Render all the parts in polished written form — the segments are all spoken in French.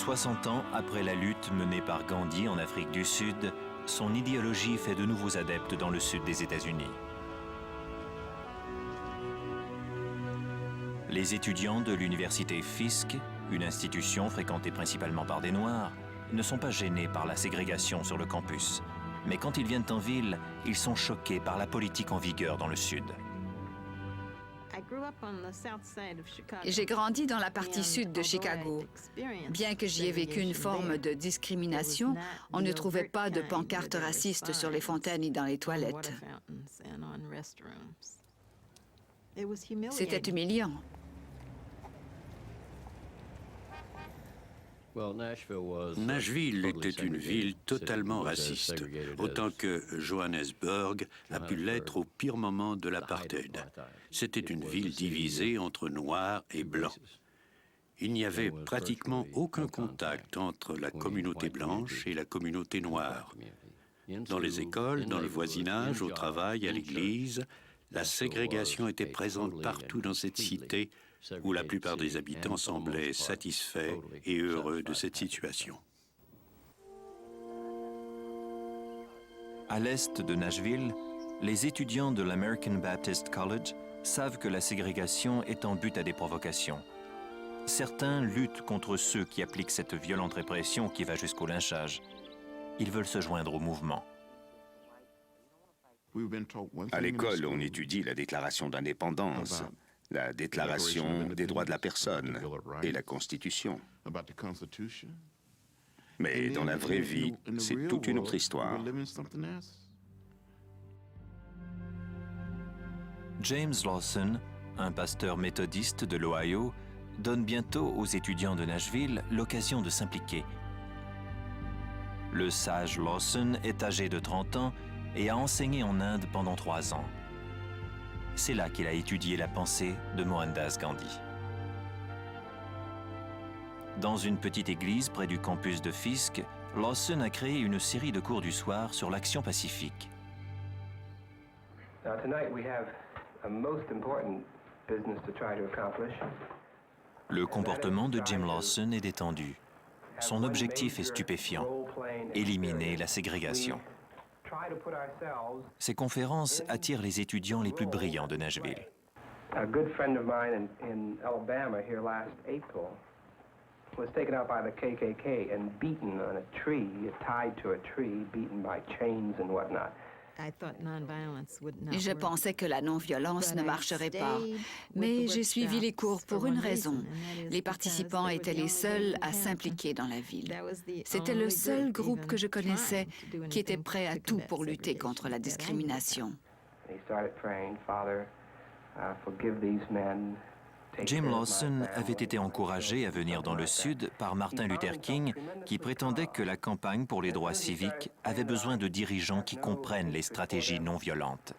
60 ans après la lutte menée par Gandhi en Afrique du Sud, son idéologie fait de nouveaux adeptes dans le sud des États-Unis. Les étudiants de l'université Fisk, une institution fréquentée principalement par des Noirs, ne sont pas gênés par la ségrégation sur le campus. Mais quand ils viennent en ville, ils sont choqués par la politique en vigueur dans le sud. J'ai grandi dans la partie sud de Chicago. Bien que j'y ai vécu une forme de discrimination, on ne trouvait pas de pancartes racistes sur les fontaines ni dans les toilettes. C'était humiliant. Nashville était une ville totalement raciste, autant que Johannesburg a pu l'être au pire moment de l'apartheid. C'était une ville divisée entre noirs et blancs. Il n'y avait pratiquement aucun contact entre la communauté blanche et la communauté noire. Dans les écoles, dans le voisinage, au travail, à l'église, la ségrégation était présente partout dans cette cité où la plupart des habitants semblaient satisfaits et heureux de cette situation. À l'est de Nashville, les étudiants de l'American Baptist College savent que la ségrégation est en but à des provocations. Certains luttent contre ceux qui appliquent cette violente répression qui va jusqu'au lynchage. Ils veulent se joindre au mouvement. À l'école, on étudie la déclaration d'indépendance, la déclaration des droits de la personne et la Constitution. Mais dans la vraie vie, c'est toute une autre histoire. James Lawson, un pasteur méthodiste de l'Ohio, donne bientôt aux étudiants de Nashville l'occasion de s'impliquer. Le sage Lawson est âgé de 30 ans et a enseigné en Inde pendant 3 ans. C'est là qu'il a étudié la pensée de Mohandas Gandhi. Dans une petite église près du campus de Fisk, Lawson a créé une série de cours du soir sur l'action pacifique. Le comportement de Jim Lawson est détendu. Son objectif est stupéfiant, éliminer la ségrégation. Ces conférences attirent les étudiants les plus brillants de Nashville. A good friend of mine in Alabama here last April was taken out by the KKK and beaten on a tree, tied to a tree, beaten by chains and whatnot. Je pensais que la non-violence ne marcherait pas, mais j'ai suivi les cours pour une raison. Les participants étaient les seuls à s'impliquer dans la ville. C'était le seul groupe que je connaissais qui était prêt à tout pour lutter contre la discrimination. Jim Lawson avait été encouragé à venir dans le Sud par Martin Luther King, qui prétendait que la campagne pour les droits civiques avait besoin de dirigeants qui comprennent les stratégies non violentes.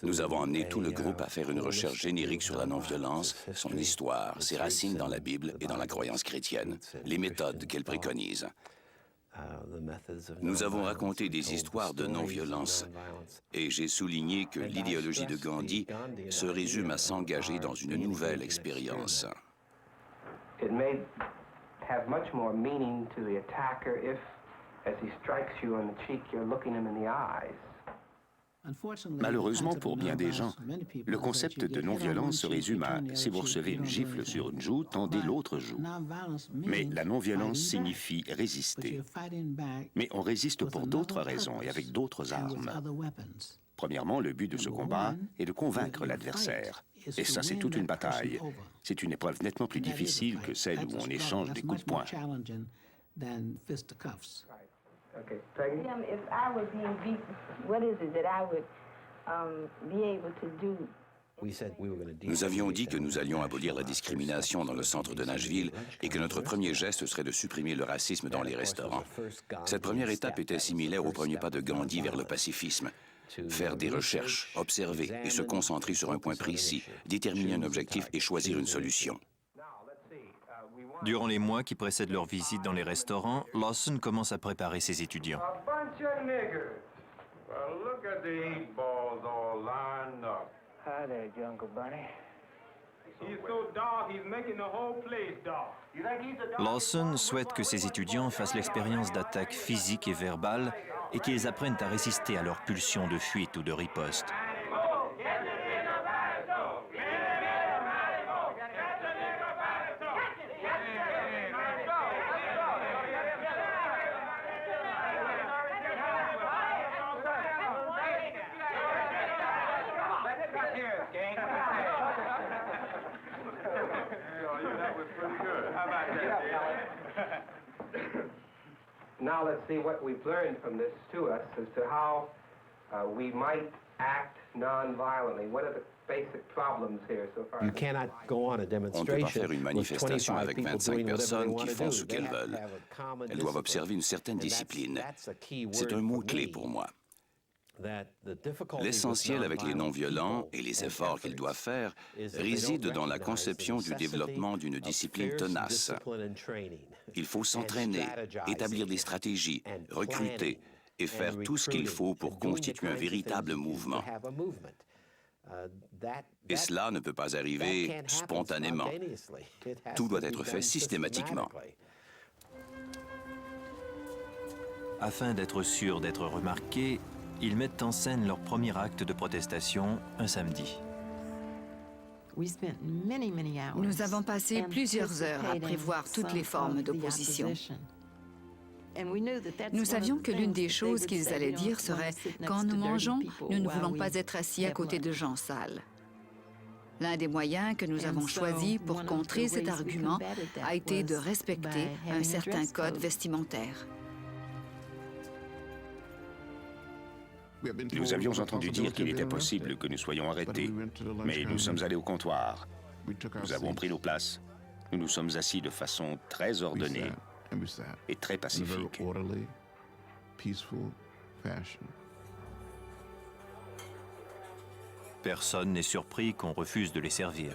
Nous avons amené tout le groupe à faire une recherche générique sur la non-violence, son histoire, ses racines dans la Bible et dans la croyance chrétienne, les méthodes qu'elle préconise. Nous avons raconté des histoires de non-violence et j'ai souligné que l'idéologie de Gandhi se résume à s'engager dans une nouvelle expérience. It may have much more meaning to the attacker if, as he strikes you on the cheek, you're looking him in the eyes. Malheureusement pour bien des gens, le concept de non-violence se résume à « si vous recevez une gifle sur une joue, tendez l'autre joue ». Mais la non-violence signifie résister. Mais on résiste pour d'autres raisons et avec d'autres armes. Premièrement, le but de ce combat est de convaincre l'adversaire. Et ça, c'est toute une bataille. C'est une épreuve nettement plus difficile que celle où on échange des coups de poing. Okay, Peggy? If I were being beaten, what is it that I would be able to do? Nous avions dit que nous allions abolir la discrimination dans le centre de Nashville et que notre premier geste serait de supprimer le racisme dans les restaurants. Cette première étape était similaire au premier pas de Gandhi vers le pacifisme. Faire des recherches, observer et se concentrer sur un point précis, déterminer un objectif et choisir une solution. Durant les mois qui précèdent leur visite dans les restaurants, Lawson commence à préparer ses étudiants. A bunch of niggers. Well, look at the 8 balls all lined up. Hi there, Jungle Bunny. He's so dark, he's making the whole place dark. You think he's a dog? Lawson souhaite que ses étudiants fassent l'expérience d'attaques physiques et verbales et qu'ils apprennent à résister à leurs pulsions de fuite ou de riposte. Now let's see what we've learned from this to us as to how we might act non-violently. What are the basic problems here so far? You cannot go on a On ne peut pas demonstration faire une manifestation avec 25 personnes qui font ce qu'elles veulent. Elles doivent observer une certaine discipline. C'est un mot-clé pour moi. L'essentiel avec les non-violents et les efforts qu'ils doivent faire réside dans la conception du développement d'une discipline tenace. Il faut s'entraîner, établir des stratégies, recruter et faire tout ce qu'il faut pour constituer un véritable mouvement. Et cela ne peut pas arriver spontanément. Tout doit être fait systématiquement. Afin d'être sûrs d'être remarqués, ils mettent en scène leur premier acte de protestation un samedi. Nous avons passé plusieurs heures à prévoir toutes les formes d'opposition. Nous savions que l'une des choses qu'ils allaient dire serait « Quand nous mangeons, nous ne voulons pas être assis à côté de gens sales ». L'un des moyens que nous avons choisis pour contrer cet argument a été de respecter un certain code vestimentaire. Nous avions entendu dire qu'il était possible que nous soyons arrêtés, mais nous sommes allés au comptoir. Nous avons pris nos places. Nous nous sommes assis de façon très ordonnée et très pacifique. Personne n'est surpris qu'on refuse de les servir.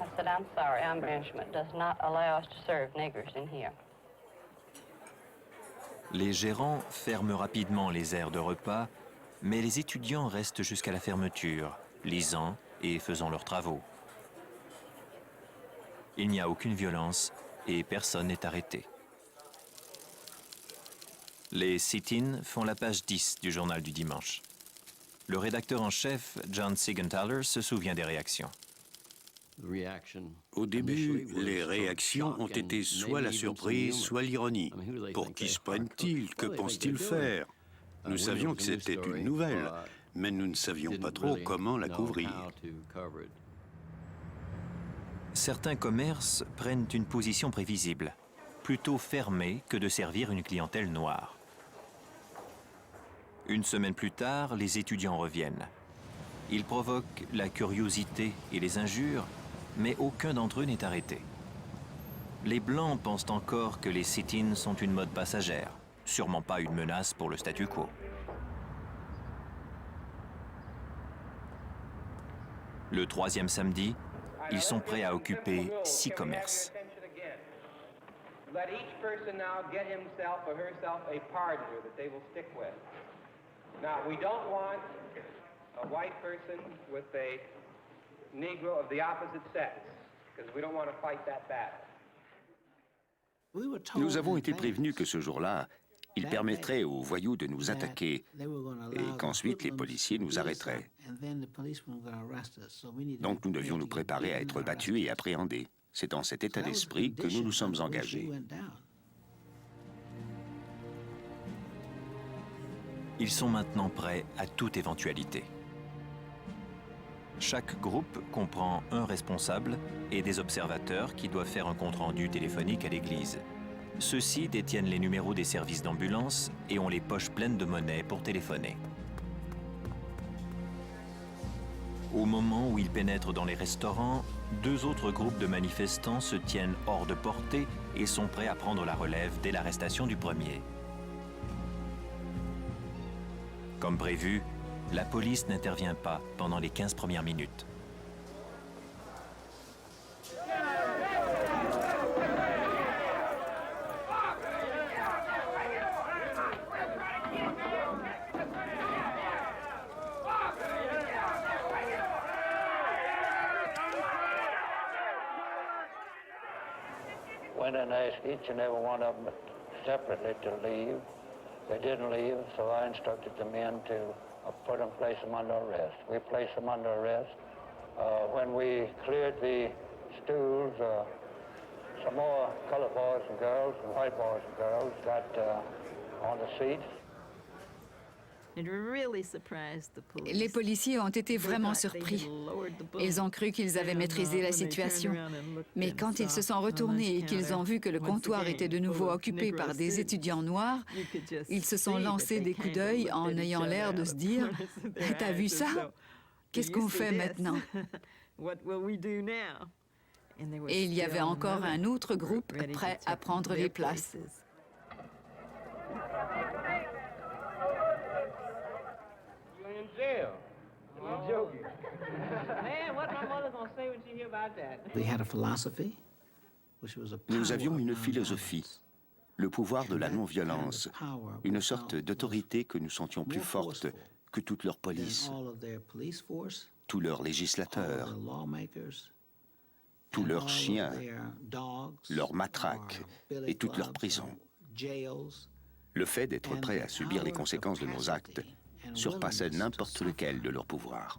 I said, I'm sorry, our management does not allow us to serve niggers in here. Les gérants ferment rapidement les aires de repas, mais les étudiants restent jusqu'à la fermeture, lisant et faisant leurs travaux. Il n'y a aucune violence et personne n'est arrêté. Les sit-ins font la page 10 du journal du dimanche. Le rédacteur en chef, John Siegenthaler, se souvient des réactions. Au début, les réactions ont été soit la surprise, soit l'ironie. Pour qui se prennent-ils? Que pensent-ils faire? Nous savions que c'était une nouvelle, mais nous ne savions pas trop comment la couvrir. Certains commerces prennent une position prévisible, plutôt fermée que de servir une clientèle noire. Une semaine plus tard, les étudiants reviennent. Ils provoquent la curiosité et les injures, mais aucun d'entre eux n'est arrêté. Les Blancs pensent encore que les sit-ins sont une mode passagère, sûrement pas une menace pour le statu quo. Le troisième samedi, ils sont prêts à occuper 6 commerces. Let each person now get himself or herself a partner that they will stick with. Now, we don't want a white person with a Negro of the opposite sex, because we don't want to fight that battle. Nous avons été prévenus que ce jour-là, il permettrait aux voyous de nous attaquer et qu'ensuite les policiers nous arrêteraient. Donc nous devions nous préparer à être battus et appréhendés. C'est dans cet état d'esprit que nous nous sommes engagés. Ils sont maintenant prêts à toute éventualité. Chaque groupe comprend un responsable et des observateurs qui doivent faire un compte-rendu téléphonique à l'église. Ceux-ci détiennent les numéros des services d'ambulance et ont les poches pleines de monnaie pour téléphoner. Au moment où ils pénètrent dans les restaurants, 2 autres groupes de manifestants se tiennent hors de portée et sont prêts à prendre la relève dès l'arrestation du premier. Comme prévu, la police n'intervient pas pendant les 15 premières minutes. went and asked each and every one of them separately to leave. They didn't leave, so I instructed the men to place them under arrest. We placed them under arrest. When we cleared the stools, some more colored boys and girls and white boys and girls got on the seats. Les policiers ont été vraiment surpris. Ils ont cru qu'ils avaient maîtrisé la situation. Mais quand ils se sont retournés et qu'ils ont vu que le comptoir était de nouveau occupé par des étudiants noirs, ils se sont lancés des coups d'œil en ayant l'air de se dire « T'as vu ça? Qu'est-ce qu'on fait maintenant ?» Et il y avait encore un autre groupe prêt à prendre les places. Nous avions une philosophie, le pouvoir de la non-violence, une sorte d'autorité que nous sentions plus forte que toute leur police, tous leurs législateurs, tous leurs chiens, leurs matraques et toutes leurs prisons. Le fait d'être prêt à subir les conséquences de nos actes surpassait n'importe lequel de leurs pouvoirs.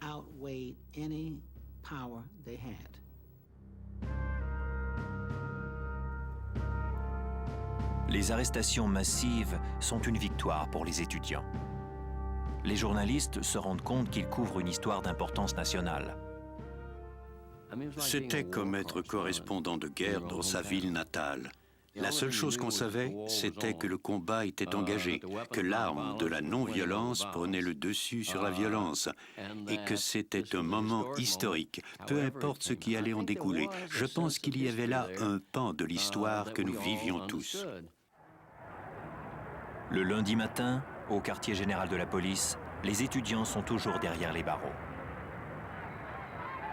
Les arrestations massives sont une victoire pour les étudiants. Les journalistes se rendent compte qu'ils couvrent une histoire d'importance nationale. C'était comme être correspondant de guerre dans sa ville natale. La seule chose qu'on savait, c'était que le combat était engagé, que l'arme de la non-violence prenait le dessus sur la violence, et que c'était un moment historique, peu importe ce qui allait en découler. Je pense qu'il y avait là un pan de l'histoire que nous vivions tous. Le lundi matin, au quartier général de la police, les étudiants sont toujours derrière les barreaux.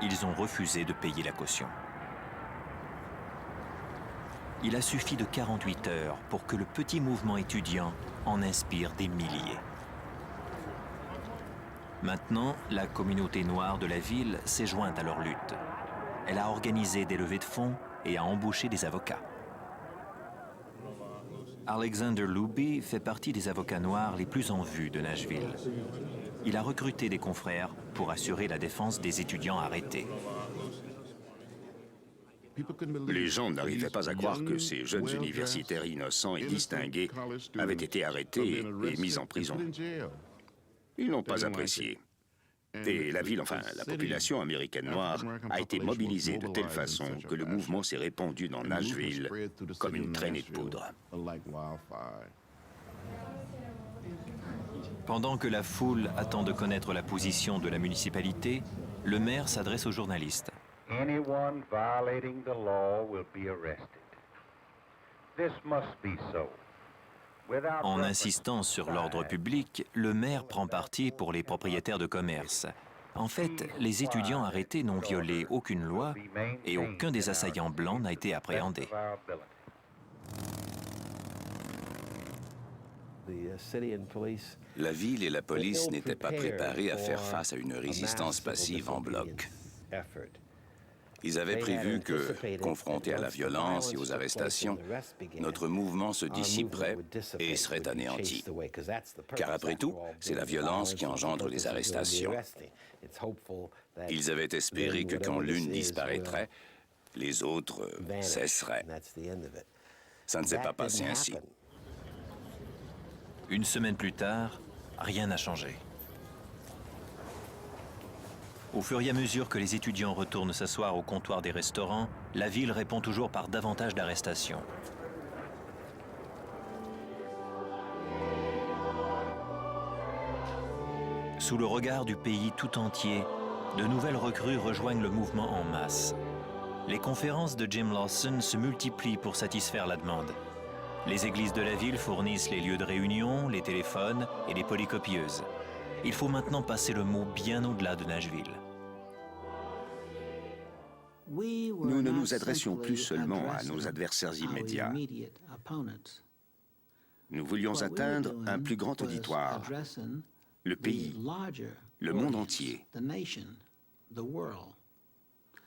Ils ont refusé de payer la caution. Il a suffi de 48 heures pour que le petit mouvement étudiant en inspire des milliers. Maintenant, la communauté noire de la ville s'est jointe à leur lutte. Elle a organisé des levées de fonds et a embauché des avocats. Alexander Luby fait partie des avocats noirs les plus en vue de Nashville. Il a recruté des confrères pour assurer la défense des étudiants arrêtés. Les gens n'arrivaient pas à croire que ces jeunes universitaires innocents et distingués avaient été arrêtés et mis en prison. Ils n'ont pas apprécié. Et la ville, enfin la population américaine noire, a été mobilisée de telle façon que le mouvement s'est répandu dans Nashville comme une traînée de poudre. Pendant que la foule attend de connaître la position de la municipalité, le maire s'adresse aux journalistes. Anyone violating the law will be arrested. This must be so. En insistant sur l'ordre public, le maire prend parti pour les propriétaires de commerce. En fait, les étudiants arrêtés n'ont violé aucune loi et aucun des assaillants blancs n'a été appréhendé. La ville et la police n'étaient pas préparés à faire face à une résistance passive en bloc. Ils avaient prévu que, confrontés à la violence et aux arrestations, notre mouvement se dissiperait et serait anéanti. Car après tout, c'est la violence qui engendre les arrestations. Ils avaient espéré que quand l'une disparaîtrait, les autres cesseraient. Ça ne s'est pas passé ainsi. Une semaine plus tard, rien n'a changé. Au fur et à mesure que les étudiants retournent s'asseoir au comptoir des restaurants, la ville répond toujours par davantage d'arrestations. Sous le regard du pays tout entier, de nouvelles recrues rejoignent le mouvement en masse. Les conférences de Jim Lawson se multiplient pour satisfaire la demande. Les églises de la ville fournissent les lieux de réunion, les téléphones et les polycopieuses. Il faut maintenant passer le mot bien au-delà de Nashville. Nous ne nous adressions plus seulement à nos adversaires immédiats. Nous voulions atteindre un plus grand auditoire, le pays, le monde entier.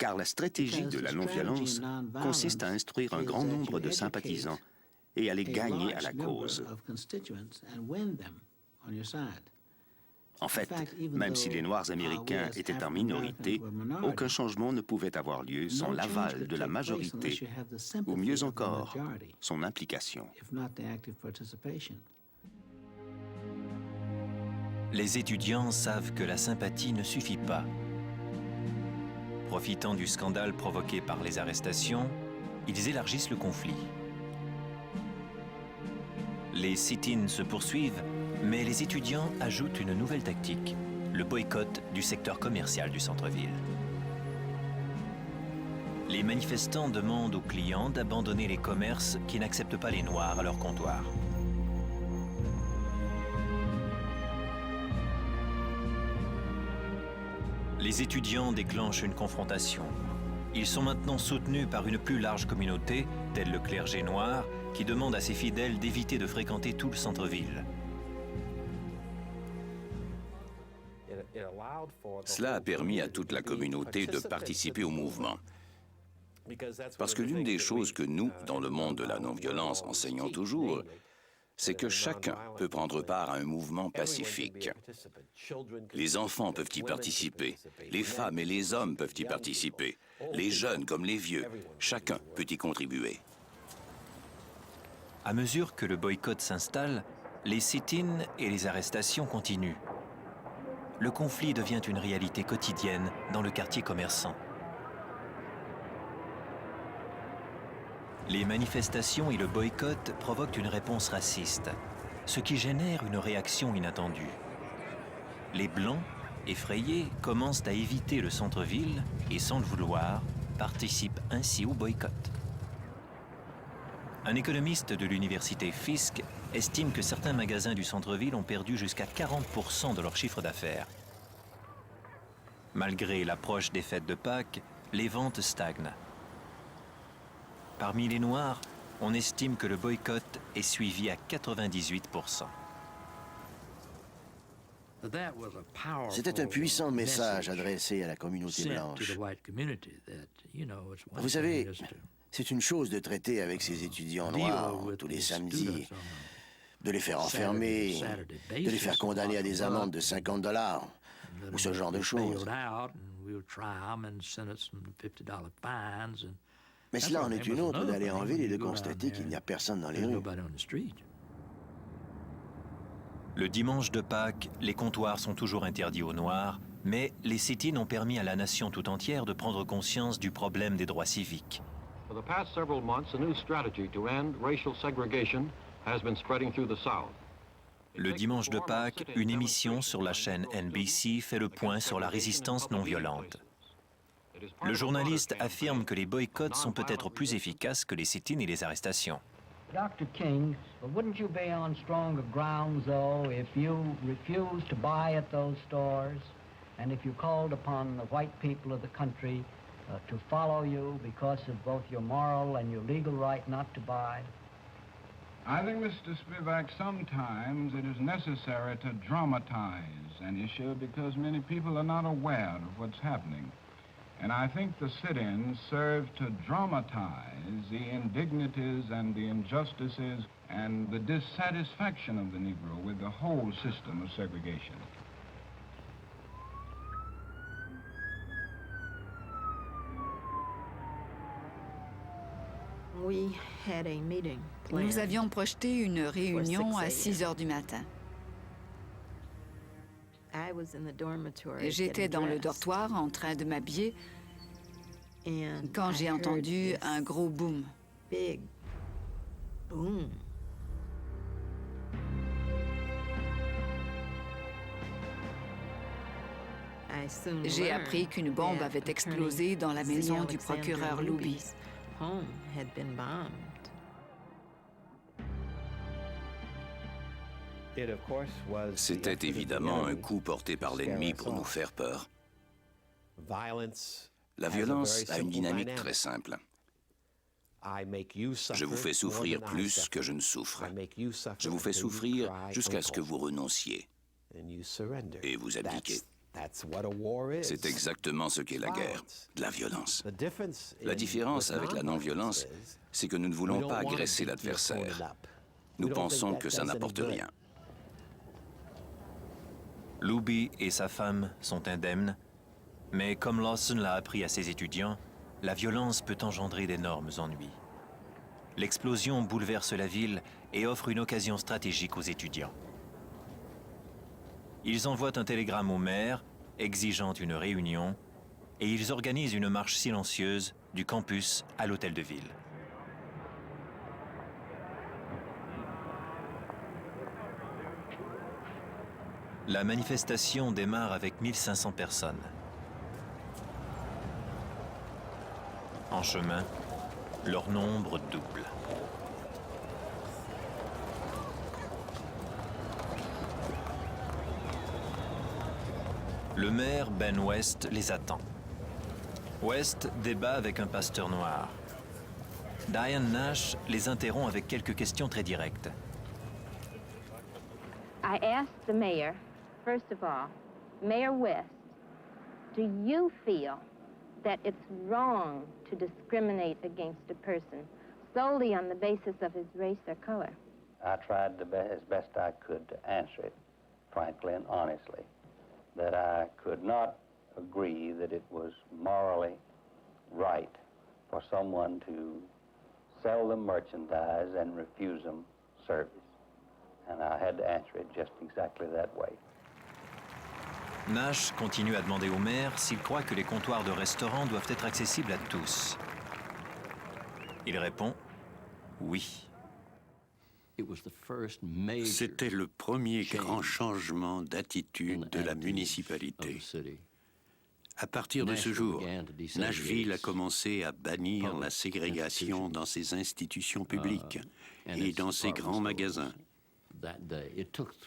Car la stratégie de la non-violence consiste à instruire un grand nombre de sympathisants et à les gagner à la cause. En fait, même si les Noirs américains étaient en minorité, aucun changement ne pouvait avoir lieu sans l'aval de la majorité, ou mieux encore, son implication. Les étudiants savent que la sympathie ne suffit pas. Profitant du scandale provoqué par les arrestations, ils élargissent le conflit. Les sit-ins se poursuivent, mais les étudiants ajoutent une nouvelle tactique, le boycott du secteur commercial du centre-ville. Les manifestants demandent aux clients d'abandonner les commerces qui n'acceptent pas les Noirs à leur comptoir. Les étudiants déclenchent une confrontation. Ils sont maintenant soutenus par une plus large communauté, tel le clergé noir, qui demande à ses fidèles d'éviter de fréquenter tout le centre-ville. Cela a permis à toute la communauté de participer au mouvement. Parce que l'une des choses que nous, dans le monde de la non-violence, enseignons toujours, c'est que chacun peut prendre part à un mouvement pacifique. Les enfants peuvent y participer, les femmes et les hommes peuvent y participer, les jeunes comme les vieux, chacun peut y contribuer. À mesure que le boycott s'installe, les sit-ins et les arrestations continuent. Le conflit devient une réalité quotidienne dans le quartier commerçant. Les manifestations et le boycott provoquent une réponse raciste, ce qui génère une réaction inattendue. Les Blancs, effrayés, commencent à éviter le centre-ville et, sans le vouloir, participent ainsi au boycott. Un économiste de l'université Fisk estime que certains magasins du centre-ville ont perdu jusqu'à 40% de leur chiffre d'affaires. Malgré l'approche des fêtes de Pâques, les ventes stagnent. Parmi les Noirs, on estime que le boycott est suivi à 98%. C'était un puissant message adressé à la communauté blanche. Vous savez, c'est une chose de traiter avec ces étudiants noirs tous les samedis, de les faire enfermer, de les faire condamner à des amendes de $50, ou ce genre de choses. Mais cela en est une autre d'aller en ville et de constater qu'il n'y a personne dans les rues. Le dimanche de Pâques, les comptoirs sont toujours interdits aux Noirs, mais les sit-ins ont permis à la nation tout entière de prendre conscience du problème des droits civiques. For the past several months, a new strategy to end racial segregation has been spreading through the South. Le dimanche de Pâques, une émission sur la chaîne NBC fait le point sur la résistance non violente. Le journaliste affirme que les boycotts sont peut-être plus efficaces que les sit-ins et les arrestations. Dr. King, wouldn't you be on stronger grounds, though, if you refused to buy at those stores, and if you called upon the white people of the country to follow you because of both your moral and your legal right not to buy? I think, Mr. Spivak, sometimes it is necessary to dramatize an issue because many people are not aware of what's happening. And I think the sit-ins serve to dramatize the indignities and the injustices and the dissatisfaction of the Negro with the whole system of segregation. Nous avions projeté une réunion à 6 heures du matin. J'étais dans le dortoir en train de m'habiller quand j'ai entendu un gros boom. J'ai appris qu'une bombe avait explosé dans la maison du procureur Luby. C'était évidemment un coup porté par l'ennemi pour nous faire peur. La violence a une dynamique très simple. Je vous fais souffrir plus que je ne souffre. Je vous fais souffrir jusqu'à ce que vous renonciez et vous abdiquez. C'est exactement ce qu'est la guerre, de la violence. La différence avec la non-violence, c'est que nous ne voulons pas agresser l'adversaire. Nous pensons que ça n'apporte rien. Luby et sa femme sont indemnes, mais comme Lawson l'a appris à ses étudiants, la violence peut engendrer d'énormes ennuis. L'explosion bouleverse la ville et offre une occasion stratégique aux étudiants. Ils envoient un télégramme au maire, exigeant une réunion, et ils organisent une marche silencieuse du campus à l'hôtel de ville. La manifestation démarre avec 1500 personnes. En chemin, leur nombre double. Le maire Ben West les attend. West débat avec un pasteur noir. Diane Nash les interrompt avec quelques questions très directes. I asked the mayor, first of all, Mayor West, do you feel that it's wrong to discriminate against a person solely on the basis of his race or color? I tried as best I could to answer it, frankly and honestly, that I could not agree that it was morally right for someone to sell them merchandise and refuse them service. And I had to answer it just exactly that way. Nash continue à demander au maire s'il croit que les comptoirs de restaurants doivent être accessibles à tous. Il répond « oui ». C'était le premier grand changement d'attitude de la municipalité. À partir de ce jour, Nashville a commencé à bannir la ségrégation dans ses institutions publiques et dans ses grands magasins.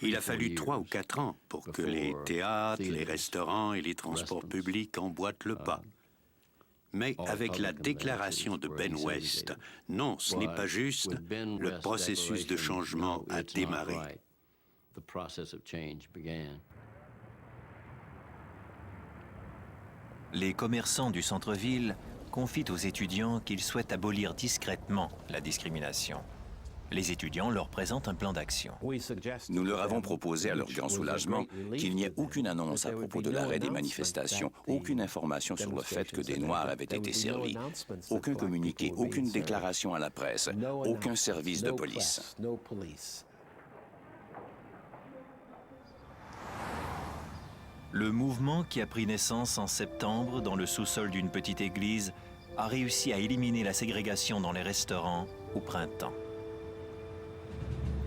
Il a fallu 3 ou 4 ans pour que les théâtres, les restaurants et les transports publics emboîtent le pas. Mais avec la déclaration de Ben West, non, ce n'est pas juste, le processus de changement a démarré. Les commerçants du centre-ville confient aux étudiants qu'ils souhaitent abolir discrètement la discrimination. Les étudiants leur présentent un plan d'action. Nous leur avons proposé à leur grand soulagement qu'il n'y ait aucune annonce à propos de l'arrêt des manifestations, aucune information sur le fait que des Noirs avaient été servis, aucun communiqué, aucune déclaration à la presse, aucun service de police. Le mouvement qui a pris naissance en septembre dans le sous-sol d'une petite église a réussi à éliminer la ségrégation dans les restaurants au printemps.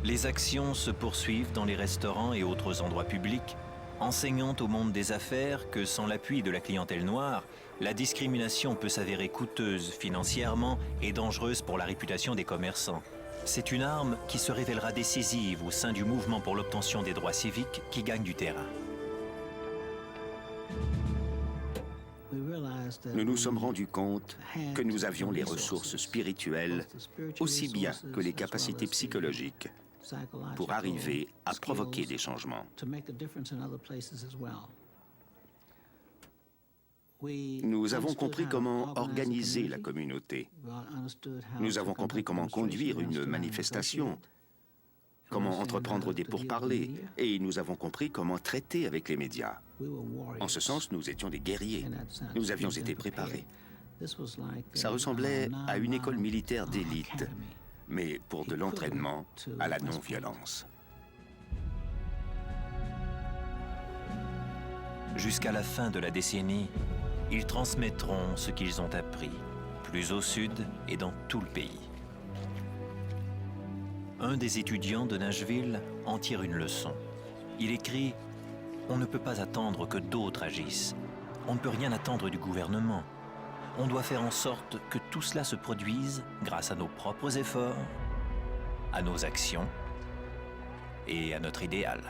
Les actions se poursuivent dans les restaurants et autres endroits publics, enseignant au monde des affaires que sans l'appui de la clientèle noire, la discrimination peut s'avérer coûteuse financièrement et dangereuse pour la réputation des commerçants. C'est une arme qui se révélera décisive au sein du mouvement pour l'obtention des droits civiques qui gagne du terrain. Nous nous sommes rendus compte que nous avions les ressources spirituelles aussi bien que les capacités psychologiques pour arriver à provoquer des changements. Nous avons compris comment organiser la communauté. Nous avons compris comment conduire une manifestation, comment entreprendre des pourparlers, et nous avons compris comment traiter avec les médias. En ce sens, nous étions des guerriers. Nous avions été préparés. Ça ressemblait à une école militaire d'élite, mais pour de l'entraînement à la non-violence. Jusqu'à la fin de la décennie, ils transmettront ce qu'ils ont appris, plus au sud et dans tout le pays. Un des étudiants de Nashville en tire une leçon. Il écrit « On ne peut pas attendre que d'autres agissent. On ne peut rien attendre du gouvernement. On doit faire en sorte que tout cela se produise grâce à nos propres efforts, à nos actions et à notre idéal. »